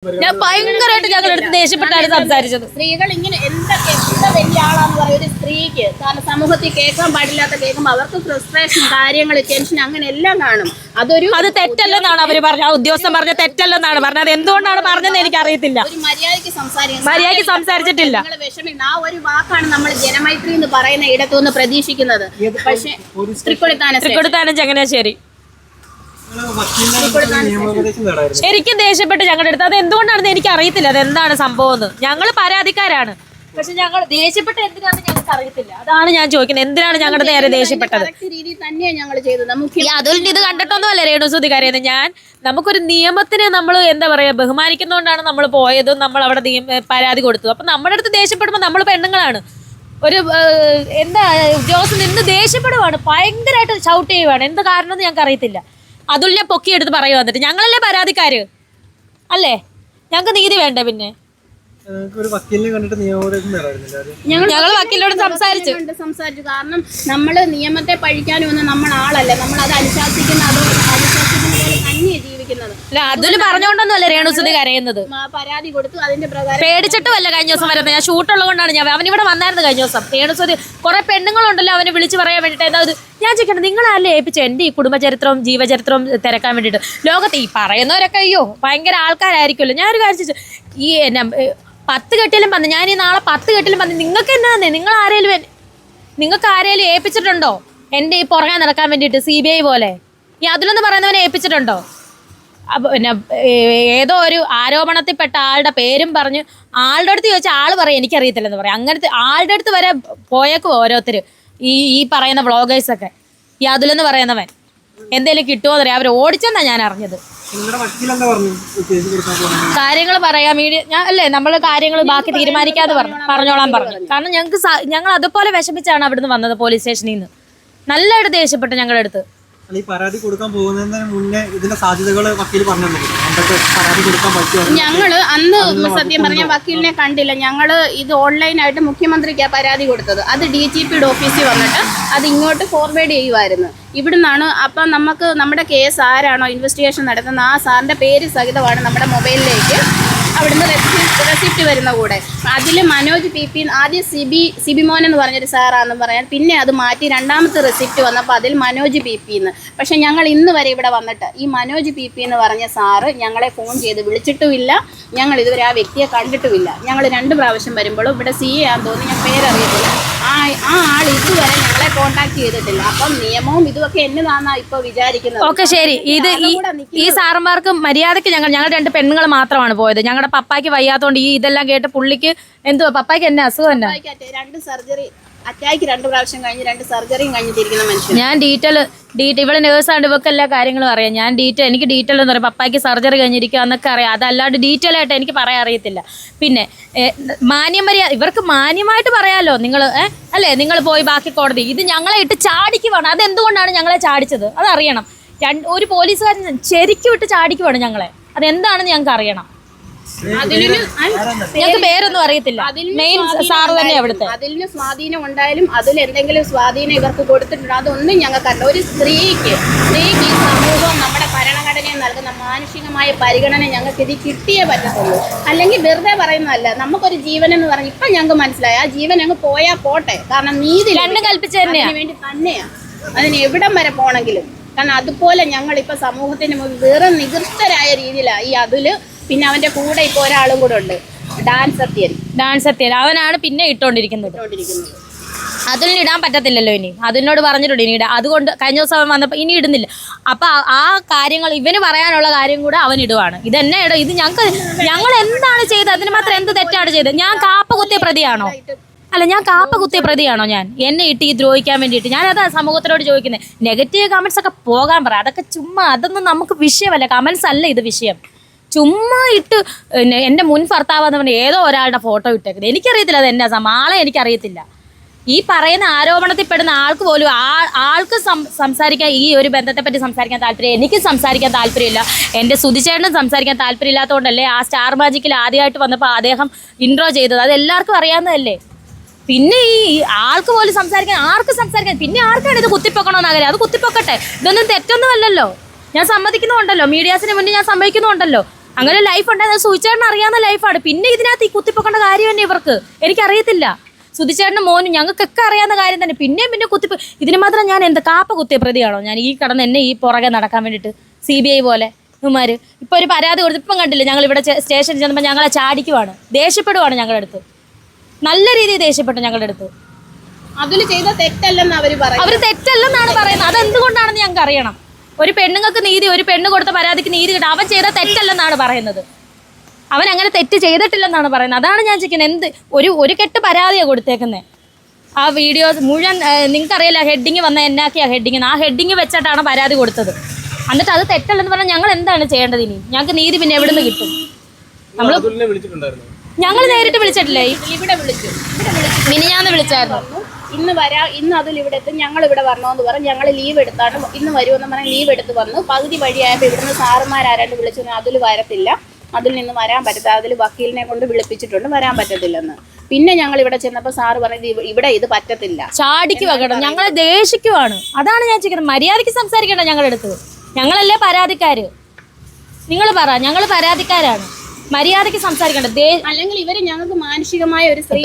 ഞാൻ ഭയങ്കരമായിട്ട് ഞങ്ങളുടെ അടുത്ത് ദേഷ്യപ്പെട്ടാണ് സംസാരിച്ചത്. സ്ത്രീകൾ ഇങ്ങനെ എന്താ വലിയ ആളാന്ന് പറയും ഒരു സ്ത്രീക്ക്. കാരണം സമൂഹത്തിൽ കേൾക്കാൻ പാടില്ലാത്ത കേൾക്കുമ്പോൾ അവർക്ക് ഫ്രസ്ട്രേഷൻ, കാര്യങ്ങൾ, ടെൻഷൻ അങ്ങനെ എല്ലാം കാണും. അത് തെറ്റല്ലെന്നാണ് അവര് പറഞ്ഞത്. ആ ഉദ്യോഗസ്ഥൻ പറഞ്ഞ തെറ്റല്ലെന്നാണ് പറഞ്ഞത്. അത് എന്തുകൊണ്ടാണ് പറഞ്ഞതെന്ന് എനിക്ക് അറിയത്തില്ല. ഒരു മര്യാദയ്ക്ക് സംസാരിച്ചിട്ടില്ല. ആ ഒരു വാക്കാണ് നമ്മൾ ജനമൈത്രി എന്ന് പറയുന്ന ഇടത്തുനിന്ന് പ്രതീക്ഷിക്കുന്നത്. പക്ഷേ തൃക്കൊടിത്താനം ചങ്ങനാശ്ശേരി ശരിക്കും ദേഷ്യപ്പെട്ട് ഞങ്ങളുടെ അടുത്ത്. അത് എന്തുകൊണ്ടാണെന്ന് എനിക്ക് അറിയത്തില്ല. അതെന്താണ് സംഭവം എന്ന്. ഞങ്ങൾ പരാതിക്കാരാണ്, പക്ഷെ ഞങ്ങൾ ദേഷ്യപ്പെട്ട് എന്തിനാണെന്ന് ഞങ്ങൾക്ക് അറിയത്തില്ല. അതാണ് ഞാൻ ചോദിക്കുന്നത്, എന്തിനാണ് ഞങ്ങളുടെ നേരെ ദേഷ്യപ്പെട്ടത്? അതുകൊണ്ട് ഇത് കണ്ടിട്ടൊന്നും അല്ല രേണുസുതി കരയുന്നത്. നമുക്കൊരു നിയമത്തിനെ നമ്മൾ എന്താ പറയാ ബഹുമാനിക്കുന്നതുകൊണ്ടാണ് നമ്മൾ പോയതും നമ്മൾ അവിടെ പരാതി കൊടുത്തു. അപ്പൊ നമ്മുടെ അടുത്ത് ദേഷ്യപ്പെടുമ്പോൾ നമ്മൾ പെണ്ണുങ്ങളാണ്. ഒരു എന്താ ഉദ്യോഗസ്ഥൻ നിന്ന് ദേഷ്യപ്പെടുവാണ്, ഭയങ്കരമായിട്ട് ഷൗട്ട് ചെയ്യുവാണ്. എന്ത് കാരണം എന്ന് ഞങ്ങൾക്ക് അറിയത്തില്ല. അതുലിനെ പൊക്കിയെടുത്ത് പറയുക. വന്നിട്ട് ഞങ്ങളല്ലേ പരാതിക്കാര് അല്ലേ? ഞങ്ങൾക്ക് നീതി വേണ്ട. പിന്നെ ഞങ്ങൾ വക്കീലിനോട് സംസാരിച്ചു. കാരണം നമ്മള് നിയമത്തെ പഴിക്കാനൊന്നും നമ്മൾ ആളല്ല. നമ്മൾ അത് അനുശാസിക്കുന്ന തന്നെ ജീവിക്കുന്നത്. അതില് പറഞ്ഞോണ്ടൊന്നുമല്ല രേണുസുതി കരയുന്നത്. പരാതി കൊടുത്തു, അതിന്റെ പ്രകാരം പേടിച്ചിട്ടുമല്ല കഴിഞ്ഞ ദിവസം വരുന്നത്. ഞാൻ ഷൂട്ടുള്ളത് കൊണ്ടാണ്. അവൻ ഇവിടെ വന്നായിരുന്നു കഴിഞ്ഞ ദിവസം. രേണുസുതി കുറെ പെണ്ണുങ്ങളുണ്ടല്ലോ അവനെ വിളിച്ച് പറയാൻ വേണ്ടിട്ട്. എന്താ ഞാൻ ചോദിക്കണം, നിങ്ങളല്ലേ ഏൽപ്പിച്ചു എൻ്റെ ഈ കുടുംബചരിത്രവും ജീവചരിത്രവും തിരക്കാൻ വേണ്ടിയിട്ട്? ലോകത്ത് ഈ പറയുന്നവരൊക്കെ അയ്യോ ഭയങ്കര ആൾക്കാരായിരിക്കുമല്ലോ. ഞാനൊരു കാര്യം ഈ 10 കെട്ടിലും വന്ന് ഞാൻ ഈ നാളെ 10 കെട്ടിലും വന്ന് നിങ്ങൾക്ക് എന്നാന്നേ നിങ്ങൾക്ക് ആരെങ്കിലും ഏൽപ്പിച്ചിട്ടുണ്ടോ എൻ്റെ ഈ പുറകെ നടക്കാൻ വേണ്ടിയിട്ട്? CBI പോലെ ഈ അതിലൊന്ന് പറയുന്നവനെ ഏൽപ്പിച്ചിട്ടുണ്ടോ? പിന്നെ ഏതോ ഒരു ആരോപണത്തിൽപ്പെട്ട ആളുടെ പേരും പറഞ്ഞ് ആളുടെ അടുത്ത് ചോദിച്ചാൽ ആൾ പറയും എനിക്കറിയത്തില്ലെന്ന് പറയാം. അങ്ങനത്തെ ആളുടെ അടുത്ത് വരെ പോയേക്കും ഓരോരുത്തർ. ഈ പറയുന്ന വ്ളോഗേഴ്സൊക്കെ. ഈ അതിലെന്ന് പറയുന്നവൻ എന്തേലും കിട്ടുമോ എന്നറിയാം. അവർ ഓടിച്ചെന്നാ ഞാൻ അറിഞ്ഞത്. കാര്യങ്ങൾ പറയാം മീഡിയ അല്ലേ, നമ്മൾ കാര്യങ്ങൾ ബാക്കി തീരുമാനിക്കാതെ പറഞ്ഞോളാൻ പറഞ്ഞു. കാരണം ഞങ്ങൾ അതുപോലെ വിഷമിച്ചാണ് അവിടുന്ന് വന്നത് പോലീസ് സ്റ്റേഷനിൽ നിന്ന്. നല്ലതായിട്ട് ദേഷ്യപ്പെട്ടു ഞങ്ങളുടെ അടുത്ത്. ഈ പരാതി കൊടുക്കാൻ പോകുന്നതിന് മുന്നേ ഇതിന്റെ സാധ്യതകൾ വക്കീൽ പറഞ്ഞു. പരാതി കൊടുക്കാൻ പറ്റുമോ? ഞങ്ങള് അന്ന് സത്യം പറഞ്ഞ വക്കീലിനെ കണ്ടില്ല. ഞങ്ങള് ഇത് ഓൺലൈനായിട്ട് മുഖ്യമന്ത്രിക്കാണ് പരാതി കൊടുത്തത്. അത് DGPയുടെ ഓഫീസിൽ വന്നിട്ട് അത് ഇങ്ങോട്ട് ഫോർവേഡ് ചെയ്യുമായിരുന്നു. ഇവിടുന്നാണ്. അപ്പം നമുക്ക് നമ്മുടെ കേസ് ആരാണോ ഇൻവെസ്റ്റിഗേഷൻ നടത്തുന്നത് ആ സാറിൻ്റെ പേര് സഹിതമാണ് നമ്മുടെ മൊബൈലിലേക്ക് അവിടുന്ന് റെസിപ്റ്റ് വരുന്ന കൂടെ. അതിൽ മനോജ് PP, ആദ്യം സിബിമോൻ എന്ന് പറഞ്ഞൊരു സാറാണെന്ന് പറയാൻ, പിന്നെ അത് മാറ്റി രണ്ടാമത്തെ റെസിപ്റ്റ് വന്നപ്പോൾ അതിൽ മനോജ് PP എന്ന്. പക്ഷെ ഞങ്ങൾ ഇന്ന് വരെ ഇവിടെ വന്നിട്ട് ഈ മനോജ് PP എന്ന് പറഞ്ഞ സാറ് ഞങ്ങളെ ഫോൺ ചെയ്ത് വിളിച്ചിട്ടുമില്ല. ഞങ്ങൾ ഇതുവരെ ആ വ്യക്തിയെ കണ്ടിട്ടുമില്ല. ഞങ്ങൾ 2 പ്രാവശ്യം വരുമ്പോഴും ഇവിടെ CA ആണെന്ന് തോന്നി, ഞാൻ പേരറിയത്തില്ല, ആ ആൾ ഇതുവരെ ഞങ്ങളെ കോൺടാക്ട് ചെയ്തിട്ടില്ല. അപ്പം നിയമവും ഇതൊക്കെ എന്നതാണെന്നാ ഇപ്പൊ വിചാരിക്കുന്നത്. ഓക്കെ ശരി. ഈ സാറന്മാർക്ക് മര്യാദയ്ക്ക് ഞങ്ങൾ 2 പെണ്ണുങ്ങൾ മാത്രമാണ് പോയത്. ഞങ്ങളുടെ പപ്പായ്ക്ക് വയ്യാത്തോണ്ട് ഇതെല്ലാം കേട്ട് പുള്ളിക്ക് എന്തുവാ പപ്പായ്ക്ക് എന്നെ അസുഖം തന്നെ 2 സർജറി അറ്റാക്ക് 2 പ്രാവശ്യം കഴിഞ്ഞ് 2 സർജറിയും കഴിഞ്ഞിട്ടിരിക്കുന്ന മനുഷ്യൻ. ഞാൻ ഡീറ്റെയിൽ ഇവിടെ നേഴ്സാണ്ട് ഇവർക്ക് എല്ലാ കാര്യങ്ങളും അറിയാം. എനിക്ക് ഡീറ്റെയിൽ എന്ന് പറയും പപ്പായ്ക്ക് സർജറി കഴിഞ്ഞിരിക്കുക എന്നൊക്കെ അറിയാം. അതല്ലാണ്ട് ഡീറ്റെയിൽ ആയിട്ട് എനിക്ക് പറയാൻ അറിയത്തില്ല. പിന്നെ ഇവർക്ക് മാന്യമായിട്ട് പറയാമല്ലോ. നിങ്ങൾ അല്ലേ, നിങ്ങൾ പോയി ബാക്കി കോടതി. ഇത് ഞങ്ങളെ ഇട്ട് ചാടിക്കുവാണ്. അതെന്തുകൊണ്ടാണ് ഞങ്ങളെ ചാടിച്ചത് അതറിയണം. ഒരു പോലീസുകാരൻ ശരിക്കും ഇട്ട് ചാടിക്കുവാണ് ഞങ്ങളെ. അതെന്താണെന്ന് ഞങ്ങൾക്ക് അറിയണം. ഞങ്ങൾക്ക് പേരൊന്നും അറിയത്തില്ല. മെയിൻ സാറ് തന്നെ അവിടുത്തെ. അതിന് സ്വാധീനം ഉണ്ടായാലും അതിൽ എന്തെങ്കിലും സ്വാധീനം ഇവർക്ക് കൊടുത്തിട്ടുണ്ട് അതൊന്നും ഞങ്ങൾക്കല്ല. ഒരു സ്ത്രീക്ക് ഈ സമൂഹം നമ്മുടെ ഭരണഘടനയെ നൽകുന്ന മാനുഷികമായ പരിഗണന ഞങ്ങൾക്ക് ഇത് കിട്ടിയേ പറ്റത്തുള്ളൂ. അല്ലെങ്കിൽ വെറുതെ പറയുന്നതല്ല. നമുക്കൊരു ജീവൻ എന്ന് പറഞ്ഞ് ഇപ്പം ഞങ്ങൾക്ക് മനസ്സിലായി. ആ ജീവൻ അങ്ങ് പോയാൽ പോട്ടെ. കാരണം നീതി രണ്ടും കൽപ്പിച്ച് വേണ്ടി തന്നെയാണ് അതിന് എവിടം വരെ പോണെങ്കിലും. കാരണം അതുപോലെ ഞങ്ങളിപ്പോൾ സമൂഹത്തിന് മുമ്പിൽ വേറെ നികൃഷ്ടരായ രീതിയിലാണ് ഈ അതില്. പിന്നെ അവന്റെ കൂടെ ഇപ്പൊ ഒരാളും കൂടെ ഉണ്ട്, ഡാൻസ് സത്യൻ. അവനാണ് പിന്നെ ഇട്ടോണ്ടിരിക്കുന്നത്. അതിന് ഇടാൻ പറ്റത്തില്ലല്ലോ ഇനി. അതിനോട് പറഞ്ഞിട്ടുണ്ട് ഇനി ഇടാം. അതുകൊണ്ട് കഴിഞ്ഞ ദിവസം വന്നപ്പോൾ ഇനി ഇടുന്നില്ല. അപ്പൊ ആ കാര്യങ്ങൾ ഇവന് പറയാനുള്ള കാര്യം കൂടെ അവൻ ഇടുവാണ്. ഇതെന്നെ ഇടും. ഇത് ഞങ്ങൾ എന്താണ് ചെയ്തത്? അതിന് മാത്രം എന്ത് തെറ്റാണ് ചെയ്തത്? ഞാൻ കാപ്പ കുത്തിയ പ്രതിയാണോ? അല്ല, ഞാൻ കാപ്പ കുത്തിയ പ്രതിയാണോ? ഞാൻ എന്നെ ഇട്ട് ഈ ദ്രോഹിക്കാൻ വേണ്ടിയിട്ട്. ഞാനതാ സമൂഹത്തിനോട് ചോദിക്കുന്നത്. നെഗറ്റീവ് കമന്റ്സ് ഒക്കെ പോകാൻ പറ. അതൊക്കെ ചുമ്മാ, അതൊന്നും നമുക്ക് വിഷയമല്ല. കമന്റ്സ് അല്ല ഇത് വിഷയം. ചുമ്മാ ഇട്ട് എൻ്റെ മുൻ ഭർത്താവെന്ന് പറഞ്ഞ ഏതോ ഒരാളുടെ ഫോട്ടോ ഇട്ടേക്കുന്നത്. എനിക്കറിയത്തില്ല അത് എന്നാ ആളെ എനിക്കറിയത്തില്ല. ഈ പറയുന്ന ആരോപണത്തിൽപ്പെടുന്ന ആൾക്ക് പോലും ആൾക്ക് സംസാരിക്കാൻ, ഈ ഒരു ബന്ധത്തെപ്പറ്റി സംസാരിക്കാൻ താല്പര്യം, എനിക്ക് സംസാരിക്കാൻ താല്പര്യമില്ല. എൻ്റെ സുധിച്ചേട്ടനും സംസാരിക്കാൻ താല്പര്യമില്ലാത്തതുകൊണ്ടല്ലേ ആ സ്റ്റാർ മാജിക്കിൽ ആദ്യമായിട്ട് വന്നപ്പോൾ അദ്ദേഹം ഇൻട്രോ ചെയ്തത്. അത് എല്ലാവർക്കും അറിയാവുന്നതല്ലേ. പിന്നെ ഈ ആൾക്ക് പോലും ആർക്ക് സംസാരിക്കാൻ പിന്നെ ആർക്കാണ് ഇത് കുത്തിപ്പൊക്കണമെന്നാകല്ലേ? അത് കുത്തിപ്പൊക്കട്ടെ. ഇതൊന്നും തെറ്റൊന്നും അല്ലല്ലോ. ഞാൻ സമ്മതിക്കുന്നുണ്ടല്ലോ. മീഡിയാസിന് മുന്നിൽ ഞാൻ സമ്മതിക്കുന്നുണ്ടല്ലോ. അങ്ങനെ ലൈഫ് ഉണ്ടായത് സുധിച്ചേട്ടന് അറിയാവുന്ന ലൈഫാണ്. പിന്നെ ഇതിനകത്ത് ഈ കുത്തിപ്പൊക്കേണ്ട കാര്യം തന്നെ ഇവർക്ക് എനിക്കറിയത്തില്ല. സുധിച്ചേട്ടനും മോനും ഞങ്ങൾക്കൊക്കെ അറിയാവുന്ന കാര്യം തന്നെ. പിന്നെ കുത്തിപ്പ് ഇതിന് മാത്രം ഞാൻ എന്താ കാപ്പ കുത്തിയ പ്രതിയാണോ ഞാൻ? ഈ കടന്ന് എന്നെ ഈ പുറകെ നടക്കാൻ വേണ്ടിയിട്ട് CBI പോലെ ഇവന്മാർ ഇപ്പോൾ ഒരു പരാതി കൊടുത്ത് ഇപ്പം കണ്ടില്ല, ഞങ്ങൾ ഇവിടെ സ്റ്റേഷനിൽ ചെന്നപ്പോൾ ഞങ്ങളെ ചാടിക്കുവാണ്, ദേഷ്യപ്പെടുവാണ് ഞങ്ങളുടെ അടുത്ത്, നല്ല രീതിയിൽ ദേഷ്യപ്പെട്ടു ഞങ്ങളുടെ അടുത്ത്. അതിൽ ചെയ്ത തെറ്റല്ലെന്ന് അവർ തെറ്റല്ലെന്നാണ് പറയുന്നത്. അതെന്തുകൊണ്ടാണെന്ന് ഞങ്ങൾക്ക് അറിയണം. ഒരു പെണ്ണുങ്ങൾക്ക് നീതി, ഒരു പെണ്ണ് കൊടുത്ത പരാതിക്ക് നീതി കിട്ടും. അവൻ ചെയ്ത തെറ്റല്ലെന്നാണ് പറയുന്നത്. അവൻ അങ്ങനെ തെറ്റ് ചെയ്തിട്ടില്ലെന്നാണ് പറയുന്നത്. അതാണ് ഞാൻ ചോദിക്കുന്നത്. ഒരു കെട്ട് പരാതിയാണ് കൊടുത്തേക്കുന്നത്. ആ വീഡിയോസ് മുഴുവൻ നിങ്ങൾക്കറിയില്ല, ഹെഡിങ് വന്ന എന്നാക്കിയാ ഹെഡിങ്, ആ ഹെഡിങ് വെച്ചിട്ടാണ് പരാതി കൊടുത്തത്. എന്നിട്ട് അത് തെറ്റല്ലെന്ന് പറഞ്ഞാൽ ഞങ്ങൾ എന്താണ് ചെയ്യേണ്ടത്? ഇനി ഞങ്ങൾക്ക് നീതി പിന്നെ എവിടെ നിന്ന് കിട്ടും? ഞങ്ങൾ നേരിട്ട് വിളിച്ചിട്ടില്ലേ? ഇവിടെ വിളിച്ചു മിനിഞ്ഞാന്ന് വിളിച്ചായിരുന്നു. ഇന്ന് അതിൽ ഇവിടെ എത്തും, ഞങ്ങൾ ഇവിടെ വരണമെന്ന് പറഞ്ഞു. ഞങ്ങൾ ലീവ് എടുത്താണ് ഇന്ന് വരുമെന്ന് പറഞ്ഞാൽ ലീവ് എടുത്ത് വന്നു. പകുതി വഴിയായപ്പോൾ ഇവിടുന്ന് സാറുമാരാരാണ്ട് വിളിച്ചു, അതിൽ വരത്തില്ല, അതിൽ നിന്ന് വരാൻ പറ്റത്തില്ല, അതിൽ വക്കീലിനെ കൊണ്ട് വിളിപ്പിച്ചിട്ടുണ്ട്, വരാൻ പറ്റത്തില്ലെന്ന്. പിന്നെ ഞങ്ങൾ ഇവിടെ ചെന്നപ്പോൾ സാറ് പറഞ്ഞത് ഇവിടെ ഇത് പറ്റത്തില്ല, ചാടിക്കുക കേട്ടോ, ഞങ്ങളെ ദേഷിക്കുവാണ്. അതാണ് ഞാൻ ചോദിക്കുന്നത്. മര്യാദയ്ക്ക് സംസാരിക്കണ്ട ഞങ്ങളുടെ അടുത്ത്. ഞങ്ങളല്ലേ പരാതിക്കാര്? നിങ്ങൾ പറ, ഞങ്ങൾ പരാതിക്കാരാണ്, മര്യാദയ്ക്ക് സംസാരിക്കണ്ട. അല്ലെങ്കിൽ ഇവര് ഞങ്ങൾക്ക് മാനസികമായ ഒരു സ്ത്രീ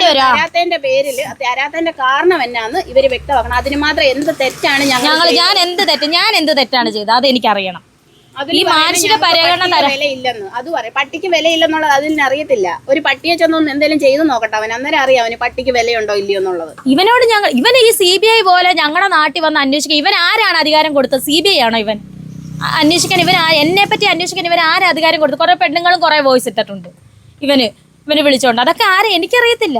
തരാത്തതിന്റെ പേരിൽ തരാത്തതിന്റെ കാരണം എന്നാന്ന് ഇവര് വ്യക്തമാക്കണം. അതിന് മാത്രം എന്ത് തെറ്റാണ് ഞാൻ എന്ത് തെറ്റാണ് ചെയ്തത് അതെനിക്കറിയണം. ഈ മാനസിക പരിഗണന വിലയില്ലെന്ന് അത് പറയും. പട്ടിക്ക് വിലയില്ലെന്നുള്ളത് അതിന് അറിയത്തില്ല. ഒരു പട്ടിയെ ചെന്നൊന്ന് എന്തെങ്കിലും ചെയ്തു നോക്കട്ടെ, അവൻ അന്നേരം അറിയാം അവന് പട്ടിക്ക് വിലയുണ്ടോ ഇല്ലയോ എന്നുള്ളത്. ഇവനോട് ഇവൻ ഈ CBI പോലെ ഞങ്ങളുടെ നാട്ടിൽ വന്ന് അന്വേഷിക്കുക. ഇവൻ ആരാണ് അധികാരം കൊടുത്തത്? CBI ആണോ ഇവൻ അന്വേഷിക്കാൻ? എന്നെ പറ്റി അന്വേഷിക്കാൻ ഇവൻ ആരാ അധികാരം കൊടുത്തു? കുറെ പെണ്ണുങ്ങളും കുറെ വോയിസ് ഇട്ടിട്ടുണ്ട് ഇവന് വിളിച്ചോണ്ട്. അതൊക്കെ ആരും എനിക്കറിയത്തില്ല.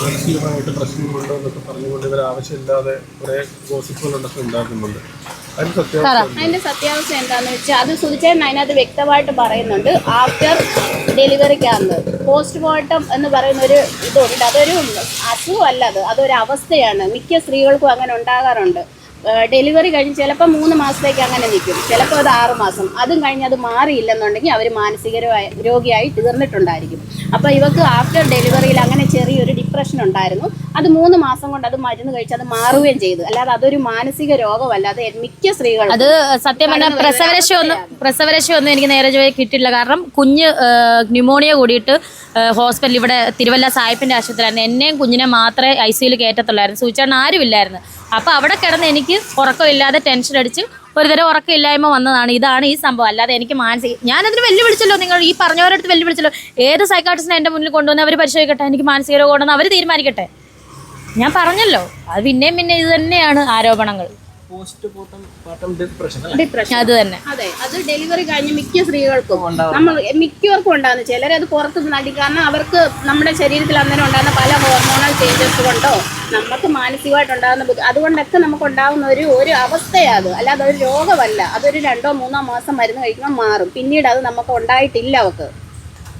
മാനസികമായിട്ട് പ്രശ്നങ്ങളുണ്ടോ എന്നൊക്കെ പറഞ്ഞുകൊണ്ട് ഇവർ ആവശ്യമില്ലാതെ കുറെ ഗോസിപ്പുകളൊക്കെ ഉണ്ടാക്കുന്നുണ്ട്. അതിന്റെ സത്യാവസ്ഥ എന്താന്ന് വെച്ചാൽ അത് സുധിച്ചേട്ടൻ അതിനകത്ത് വ്യക്തമായിട്ട് പറയുന്നുണ്ട്. ആഫ്റ്റർ ഡെലിവറിക്കാന്ന് പോസ്റ്റ്മോർട്ടം എന്ന് പറയുന്ന ഒരു ഇതുണ്ട്. അതൊരു അസുഖമല്ല, അതൊരു അവസ്ഥയാണ്. മിക്ക സ്ത്രീകൾക്കും അങ്ങനെ ഉണ്ടാകാറുണ്ട്. ഡെലിവറി കഴിഞ്ഞ് ചിലപ്പോൾ 3 മാസത്തേക്ക് അങ്ങനെ നിൽക്കും, ചിലപ്പോൾ അത് 6 മാസം. അതും കഴിഞ്ഞ് അത് മാറിയില്ലെന്നുണ്ടെങ്കിൽ അവർ മാനസിക രോഗിയായി തീർന്നിട്ടുണ്ടായിരിക്കും. അപ്പോൾ ഇവർക്ക് ആഫ്റ്റർ ഡെലിവറിയിൽ അങ്ങനെ ചെറിയൊരു ഡിപ്രഷൻ ഉണ്ടായിരുന്നു. അത് 3 മാസം കൊണ്ട് അത് മരുന്ന് കഴിച്ച് അത് മാറുകയും ചെയ്തു. അല്ലാതെ അതൊരു മാനസിക രോഗമല്ല. അത് മിക്ക സ്ത്രീകൾ അത് സത്യം പറഞ്ഞാൽ പ്രസവരക്ഷയൊന്നും എനിക്ക് നേരെ കിട്ടിയില്ല. കാരണം കുഞ്ഞ് ന്യൂമോണിയ കൂടിയിട്ട് ഹോസ്പിറ്റലിൽ ഇവിടെ തിരുവല്ല സായിപ്പിൻ്റെ ആശുപത്രിയായിരുന്നു. എന്നെയും കുഞ്ഞിനെ മാത്രമേ ICUയിൽ കയറ്റത്തുള്ളായിരുന്നു. സൂചിച്ചാണ് ആരുമില്ലായിരുന്നു. അപ്പോൾ അവിടെ കിടന്ന് എനിക്ക് ഉറക്കമില്ലാതെ ടെൻഷൻ അടിച്ച് ഒരു തരം ഉറക്കമില്ലായ്മ വന്നതാണ്. ഇതാണ് ഈ സംഭവം. അല്ലാതെ എനിക്ക് ഞാനതിന് വെല്ലുവിളിച്ചല്ലോ. നിങ്ങൾ ഈ പറഞ്ഞവരടുത്ത് വെല്ലുവിളിച്ചല്ലോ. ഏത് സൈക്കാട്രിസ്റ്റിനെ എൻ്റെ മുന്നിൽ കൊണ്ടുവന്ന് അവർ പരിശോധിക്കട്ടെ, എനിക്ക് മാനസിക രോഗം ഉണ്ടെന്ന് അവർ തീരുമാനിക്കട്ടെ. ഞാൻ പറഞ്ഞല്ലോ, അത് പിന്നെയും ഇത് തന്നെയാണ് ആരോപണങ്ങൾ. ഡിപ്രഷൻ അത് തന്നെ. അതെ, അത് ഡെലിവറി കഴിഞ്ഞ് മിക്ക സ്ത്രീകൾക്കും മിക്കവർക്കും ഉണ്ടാകുന്നു. ചിലരത് പുറത്ത് നടി, കാരണം അവർക്ക് നമ്മുടെ ശരീരത്തിൽ അന്നേരം ഉണ്ടാകുന്ന പല ഹോർമോണൽ ചേഞ്ചസ് കൊണ്ടോ നമുക്ക് മാനസികമായിട്ടുണ്ടാകുന്ന അതുകൊണ്ടൊക്കെ നമുക്ക് ഉണ്ടാകുന്ന ഒരു അവസ്ഥയാണ്. അല്ലാതെ ഒരു രോഗമല്ല. അതൊരു 2-3 മാസം മരുന്ന് കഴിക്കുമ്പോൾ മാറും. പിന്നീട് അത് നമുക്ക് ഉണ്ടായിട്ടില്ല അവർക്ക്.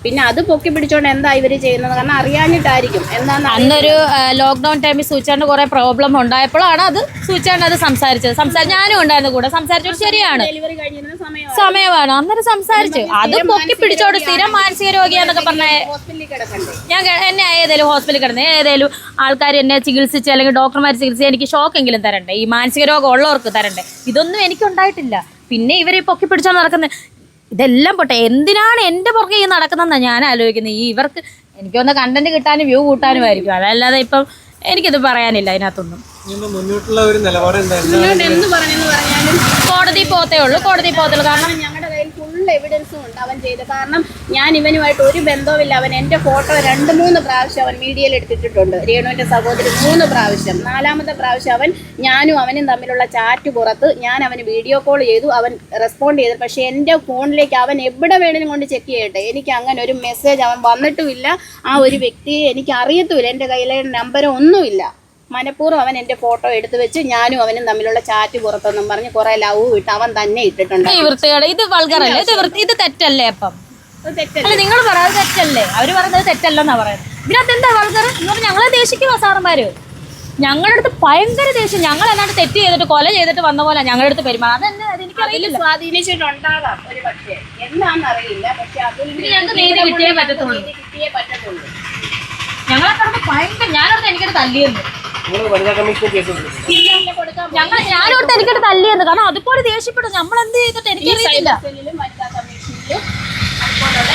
പിന്നെ അത് പൊക്കി പിടിച്ചോണ്ട് എന്താ ഇവര് ചെയ്യുന്നത്? കാരണം അറിയാഞ്ഞിട്ടായിരിക്കും. അന്നൊരു ലോക്ക്ഡൌൺ ടൈമിൽ സൂചിച്ചാണ്ട് കുറെ പ്രോബ്ലം ഉണ്ടായപ്പോഴാണ് അത് സൂചിച്ചാണ്ട് അത് സംസാരിച്ചത്. ഞാനും ഉണ്ടായിരുന്നു കൂടെ സംസാരിച്ചത്. ശരിയാണ്, ഡെലിവറി കഴിഞ്ഞിരുന്ന സമയമാണ് അന്നേരം സംസാരിച്ച്. അത് പൊക്കി പിടിച്ചോണ്ട് സ്ഥിരം മാനസിക രോഗിയാന്നൊക്കെ പറഞ്ഞ ഹോസ്പിറ്റലിൽ കിടക്കണ്ടേ? ഞാൻ എന്നെ ഏതെങ്കിലും ഹോസ്പിറ്റലിൽ കിടന്ന് ഏതെങ്കിലും ആൾക്കാർ എന്നെ ചികിത്സിച്ച് അല്ലെങ്കിൽ ഡോക്ടർമാർ ചികിത്സിച്ച് എനിക്ക് ഷോക്കെങ്കിലും തരണ്ടേ? ഈ മാനസിക രോഗം ഉള്ളവർക്ക് തരണ്ടേ? ഇതൊന്നും എനിക്കുണ്ടായിട്ടില്ല. പിന്നെ ഇവർ പൊക്കി പിടിച്ചോണ്ട് നടക്കുന്നത് ഇതെല്ലാം പോട്ടെ, എന്തിനാണ് എൻ്റെ പുറകെ ഈ നടക്കുന്നതെന്നാണ് ഞാൻ ആലോചിക്കുന്നത്. ഇവർക്ക് എനിക്കൊന്ന് കണ്ടന്റ് കിട്ടാനും വ്യൂ കൂട്ടാനുമായിരിക്കും. അതല്ലാതെ ഇപ്പം എനിക്കിത് പറയാനില്ല അതിനകത്തൊന്നും. മുന്നോട്ടുള്ള ഒരു നിലപാട് എന്ത് പറഞ്ഞെന്ന് പറഞ്ഞാലും കോടതി പോത്തേ ഉള്ളൂ. കാരണം ഞങ്ങളുടെ കയ്യിൽ ഫുൾ എവിഡൻസും ഉണ്ട് അവൻ ചെയ്ത്. കാരണം ഞാൻ ഇവനുമായിട്ട് ഒരു ബന്ധവുമില്ല. അവൻ എൻ്റെ ഫോട്ടോ 2-3 പ്രാവശ്യം അവൻ മീഡിയയിൽ എടുത്തിട്ടുണ്ട്. രേണുവിൻ്റെ സഹോദരി 3 പ്രാവശ്യം. 4ാമത്തെ പ്രാവശ്യം ഞാനും അവനും തമ്മിലുള്ള ചാറ്റ് പുറത്ത് ഞാൻ അവന് വീഡിയോ കോൾ ചെയ്തു. അവൻ റെസ്പോണ്ട് ചെയ്തു. പക്ഷേ എൻ്റെ ഫോണിലേക്ക് അവൻ എവിടെ വേണമെങ്കിലും കൊണ്ട് ചെക്ക് ചെയ്യട്ടെ, എനിക്ക് അങ്ങനെ ഒരു മെസ്സേജ് അവൻ വന്നിട്ടുമില്ല. ആ ഒരു വ്യക്തിയെ എനിക്ക് അറിയത്തുമില്ല. എൻ്റെ കയ്യിലെ നമ്പരോ ഒന്നുമില്ല. മനഃപൂർവ്വം അവൻ എൻ്റെ ഫോട്ടോ എടുത്തു വെച്ച് ഞാനും അവനും തമ്മിലുള്ള ചാറ്റ് പുറത്തൊന്നും പറഞ്ഞ് കുറെ ലവ് ഇട്ട് അവൻ തന്നെ ഇട്ടിട്ടുണ്ട്. ഇത് വൾഗറല്ലേ? ഇത് തെറ്റല്ലേ? അപ്പം തെറ്റല്ലേ? നിങ്ങൾ പറയുന്നത് തെറ്റല്ലേ? അവര് പറയുന്നത് തെറ്റല്ലെന്നാ പറയുന്നത്. ഇതിനകത്ത് എന്താ വൾഗർ എന്ന് പറഞ്ഞാൽ ഞങ്ങളെ ദേഷിക്കുമോ സാറന്മാര്? ഞങ്ങളുടെ അടുത്ത് ഭയങ്കര ദേഷ്യം. ഞങ്ങൾ എന്നാണ്ട് തെറ്റ് ചെയ്തിട്ട് കൊല ചെയ്തിട്ട് വന്ന പോലെ ഞങ്ങളുടെ അടുത്ത് പെരുമാറും. അതെന്നെ അതെനിക്കറിയില്ല. സ്വാധീനിച്ചിട്ടുണ്ടാകാം ഒരു പക്ഷേ, എന്താണെന്നറിയില്ല. പക്ഷെ അതിൽ ഞങ്ങൾക്ക് നീതി കിട്ടിയേ പറ്റത്തുള്ളൂ. ഞങ്ങളെ കിടന്ന് ഭയങ്കര ഞാനോടത്ത് എനിക്കിട്ട് തല്ലിയെന്ന് ഞാനോടത്ത് എനിക്കിട്ട് തല്ലിയെന്ന്. കാരണം അതുപോലെ ദേഷ്യപ്പെട്ടു. നമ്മളെന്ത് ചെയ്തിട്ട് എനിക്കറിയില്ല. ഓഫീസിലും അതുപോലുള്ള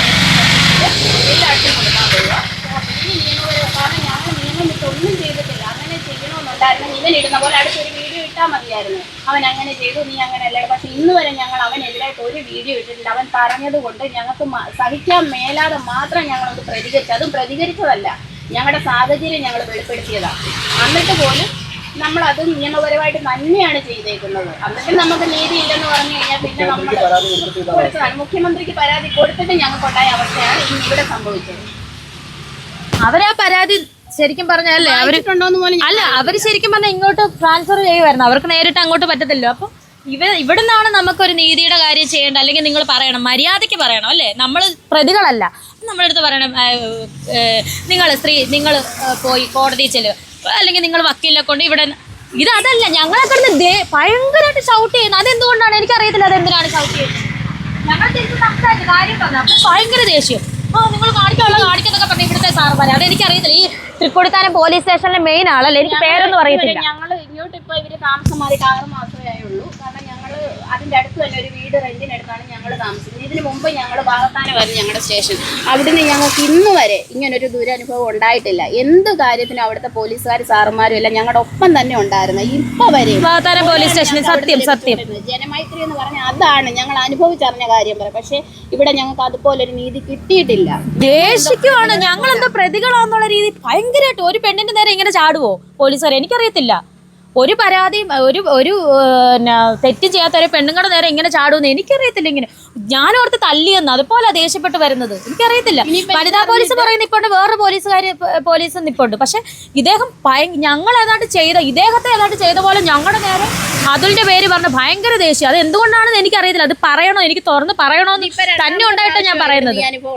എല്ലായിടത്തും കൊടുക്കാൻ പോവുക. ഇനി നിയമപരം കാരണം ഞങ്ങൾ നിയമം ഇട്ടൊന്നും ചെയ്തിട്ടില്ല. അങ്ങനെ ചെയ്യണമെന്നുണ്ടായിരുന്നു. ഇവൻ ഇടുന്ന പോലെ അടുത്തൊരു വീഡിയോ ഇട്ടാൽ മതിയായിരുന്നു. അവൻ അങ്ങനെ ചെയ്തു, നീ അങ്ങനെ അല്ലേ. പക്ഷെ ഇന്ന് വരെ ഞങ്ങൾ അവനെതിരായിട്ട് ഒരു വീഡിയോ ഇട്ടിട്ടില്ല. അവൻ പറഞ്ഞത് കൊണ്ട് ഞങ്ങൾക്ക് സഹിക്കാൻ മേലാതെ മാത്രം ഞങ്ങളത് പ്രതികരിച്ചു. അതും പ്രതികരിച്ചതല്ല, ഞങ്ങളുടെ സാഹചര്യം ഞങ്ങൾ വെളിപ്പെടുത്തിയതാണ്. എന്നിട്ട് പോലും നമ്മളത് നിയമപരമായിട്ട് തന്നെയാണ് ചെയ്തേക്കുന്നത്. എന്നിട്ട് നമുക്ക് നീതി ഇല്ലെന്ന് പറഞ്ഞു കഴിഞ്ഞാൽ പിന്നെ നമ്മൾ കൊടുത്തതാണ്. മുഖ്യമന്ത്രിക്ക് പരാതി കൊടുത്തിട്ട് ഞങ്ങൾക്കുണ്ടായ അവസ്ഥയാണ് ഇനി ഇവിടെ സംഭവിച്ചത്. അവരാ പരാതി ശരിക്കും പറഞ്ഞല്ലേ ഉണ്ടോന്ന് പോലും അല്ല, അവര് ശരിക്കും പറഞ്ഞാൽ ഇങ്ങോട്ട് ട്രാൻസ്ഫർ ചെയ്യുമായിരുന്നു. അവർക്ക് നേരിട്ട് അങ്ങോട്ട് പറ്റത്തില്ലോ. അപ്പൊ ഇവിടുന്നാണ് നമുക്കൊരു നീതിയുടെ കാര്യം ചെയ്യേണ്ട. അല്ലെങ്കിൽ നിങ്ങൾ പറയണം, മര്യാദയ്ക്ക് പറയണം അല്ലേ. നമ്മൾ പ്രതികളല്ല. നമ്മളടുത്ത് പറയണം, നിങ്ങൾ പോയി കോടതിയിൽ ചെല്ലുക, അല്ലെങ്കിൽ നിങ്ങൾ വക്കീലിനെ കൊണ്ട് ഇവിടെ അതല്ല. ഞങ്ങളെ കിടന്ന് ഭയങ്കരമായിട്ട് ഷൗട്ട് ചെയ്യുന്നത് അതെന്തുകൊണ്ടാണ് എനിക്കറിയത്തില്ല. അതെന്തിനാണ് ഷൗട്ട് ചെയ്യുന്നത്? ഞങ്ങൾ തിരിച്ച് സംസാരിച്ചു കാര്യം പറഞ്ഞു. അപ്പൊ ഭയങ്കര ദേഷ്യം. നിങ്ങൾ കാണിക്കുന്നൊക്കെ പറഞ്ഞു ഇവിടുത്തെ സാർമാരെ. അതെനിക്കറിയത്തില്ല. ഈ തൃക്കൊടിത്താനം പോലീസ് സ്റ്റേഷനിലെ മെയിൻ ആളല്ലേ, എനിക്ക് പേരൊന്നും അറിയത്തില്ല. ഞങ്ങൾ ഇങ്ങോട്ട് ഇപ്പൊ ഇവര് താമസം മാറിയിട്ട് 6 മാസമേ ആയുള്ളൂ. കാരണം ഞങ്ങൾ അതിന്റെ അടുത്ത് തന്നെ ഒരു വീട് റെന്റിനെടുത്താണ് ഞങ്ങൾ താമസിക്കുന്നത്. ഇതിന് മുമ്പ് ഞങ്ങൾ വാകത്താനമായിരുന്നു ഞങ്ങളുടെ സ്റ്റേഷൻ. അവിടുന്ന് ഞങ്ങൾക്ക് ഇന്ന് വരെ ഇങ്ങനൊരു ദുരനുഭവം ഉണ്ടായിട്ടില്ല. എന്ത് കാര്യത്തിനും അവിടുത്തെ പോലീസുകാർ സാറുമാരും എല്ലാം ഞങ്ങളുടെ ഒപ്പം തന്നെ ഉണ്ടായിരുന്നു. ഇപ്പൊ വരെ വാകത്താനം പോലീസ് സ്റ്റേഷനിൽ സത്യം ജനമൈത്രി എന്ന് പറഞ്ഞാൽ അതാണ് ഞങ്ങൾ അനുഭവിച്ചറിഞ്ഞ കാര്യം പറയാം. പക്ഷെ ഇവിടെ ഞങ്ങൾക്ക് അതുപോലൊരു നീതി കിട്ടിയിട്ടില്ല. ദേഷിക്കുവാണ്. ഞങ്ങൾ എന്താ പ്രതികളാന്നുള്ള രീതി ഭയങ്കരമായിട്ട്. ഒരു പെണ്ണിന്റെ നേരെ ഇങ്ങനെ ചാടുവോ പോലീസുകാർ? എനിക്കറിയത്തില്ല. ഒരു പരാതിയും ഒരു തെറ്റും ചെയ്യാത്ത ഒരു പെണ്ണുങ്ങളുടെ നേരെ ഇങ്ങനെ ചാടുമെന്ന് എനിക്കറിയത്തില്ല. ഇങ്ങനെ ഞാനോർത്ത് തല്ലിയെന്ന് അതുപോലെ ദേഷ്യപ്പെട്ട് വരുന്നത് എനിക്കറിയത്തില്ല. വനിതാ പോലീസ് പറയുന്ന ഇപ്പോണ്ട്, വേറെ പോലീസ് നിപ്പുണ്ട്. പക്ഷെ ഇദ്ദേഹം ഞങ്ങൾ ഏതാണ്ട് ഇദ്ദേഹത്തെ ഏതാണ്ട് ചെയ്ത പോലെ ഞങ്ങളുടെ നേരെ അതുലിന്റെ പേര് പറഞ്ഞ ഭയങ്കര ദേഷ്യം. അത് എന്തുകൊണ്ടാണെന്ന് എനിക്കറിയത്തില്ല. അത് പറയണോ, എനിക്ക് തുറന്ന് പറയണോന്ന് തന്നെ ഉണ്ടായിട്ടാണ് ഞാൻ പറയുന്നത്.